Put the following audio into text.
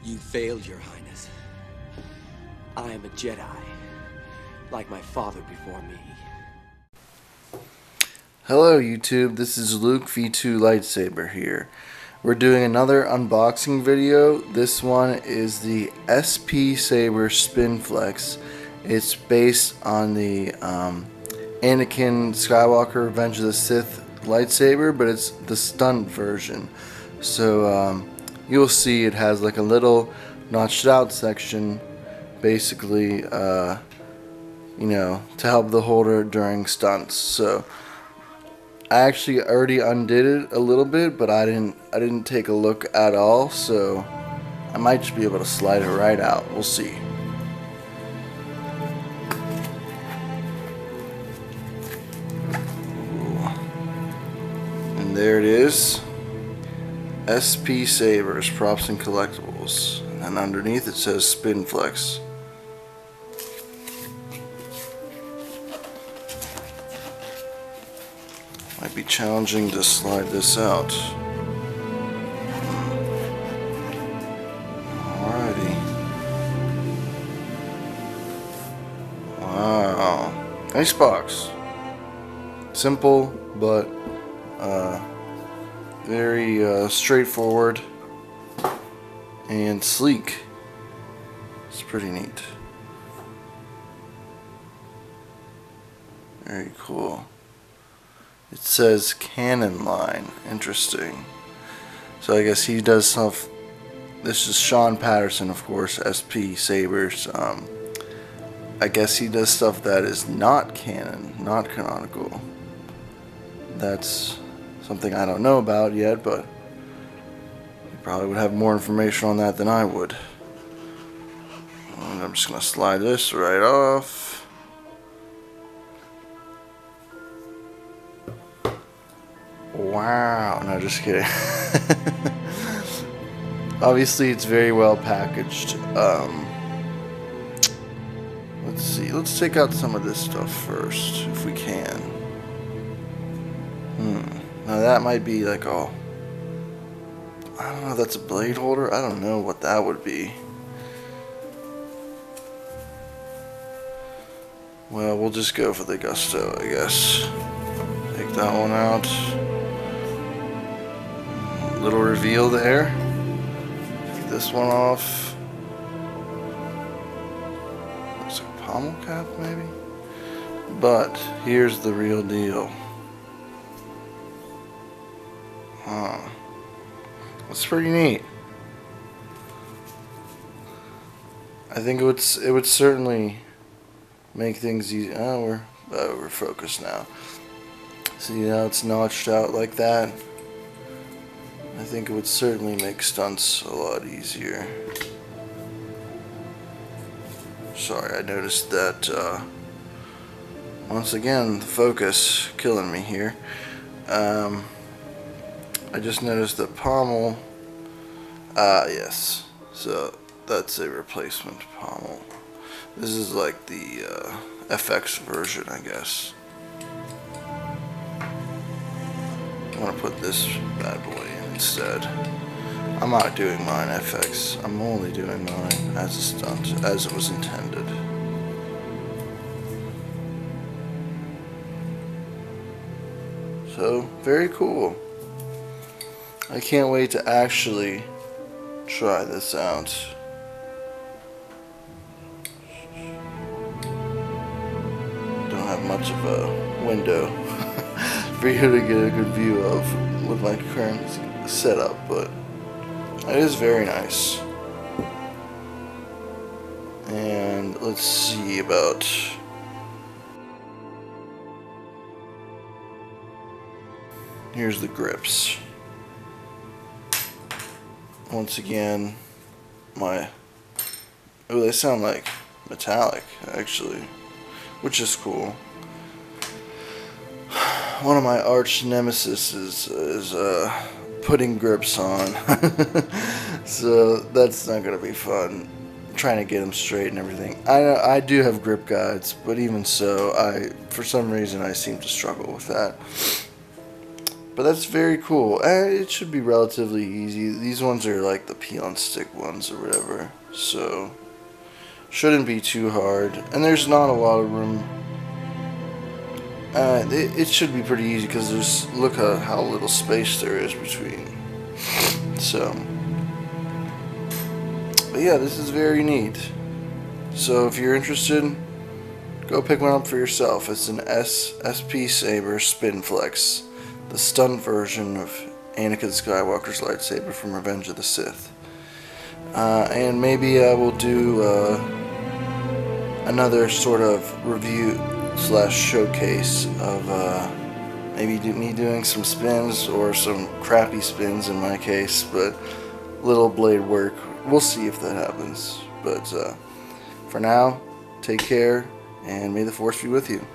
You failed, Your Highness. I am a Jedi, like my father before me. Hello YouTube, this is Luke V2 Lightsaber here. We're doing another unboxing video. This one is the SP Sabers Spinflex. It's based on the Anakin Skywalker Revenge of the Sith lightsaber, but it's the stunt version. So you'll see it has like a little notched out section, basically, you know, to help the holder during stunts. So I actually already undid it a little bit, but I didn't take a look at all, so I might just be able to slide it right out. We'll see. Ooh. And there it is. SP Sabers, Props and Collectibles. And then underneath it says Spinflex. Might be challenging to slide this out. Alrighty. Wow. Nice box. Simple, but very straightforward and sleek. It's pretty neat. Very cool. It says Canon line. Interesting. So I guess he does stuff. This is Shaun Patterson, of course, SP Sabers. I guess he does stuff that is not canon, not canonical. That's something I don't know about yet, but he probably would have more information on that than I would. And I'm just going to slide this right off. Wow, no, just kidding. Obviously, it's very well packaged. Let's see, let's take out some of this stuff first, if we can. Now that might be like I don't know, that's a blade holder? I don't know what that would be. Well, we'll just go for the gusto, I guess. Take that one out. Little reveal there. Take this one off. Looks like a pommel cap, maybe? But here's the real deal. That's pretty neat. I think it would certainly make things easy. Oh, we're focused now. See, now it's notched out like that. I think it would certainly make stunts a lot easier. Sorry, I noticed that once again, the focus killing me here. I just noticed that pommel, yes, so that's a replacement pommel. This is like the FX version, I guess. I'm gonna put this bad boy in instead. I'm not doing mine FX, I'm only doing mine as a stunt, as it was intended. So, very cool. I can't wait to actually try this out. Don't have much of a window for you to get a good view of with my current setup, but it is very nice. And let's see about... Here's the grips. Once again, oh, they sound like metallic, actually, which is cool. One of my arch nemesis is putting grips on, so that's not gonna be fun. Trying to get them straight and everything. I do have grip guides, but even so, for some reason I seem to struggle with that. But that's very cool. It should be relatively easy. These ones are like the peel and stick ones or whatever. So, shouldn't be too hard. And there's not a lot of room. It should be pretty easy because there's, look at how little space there is between. So, but yeah, this is very neat. So if you're interested, go pick one up for yourself. It's an SP Sabers Spinflex, the stunt version of Anakin Skywalker's lightsaber from Revenge of the Sith. And maybe I will do another sort of review / showcase of maybe me doing some spins or some crappy spins in my case, but little blade work. We'll see if that happens. But for now, take care, and may the Force be with you.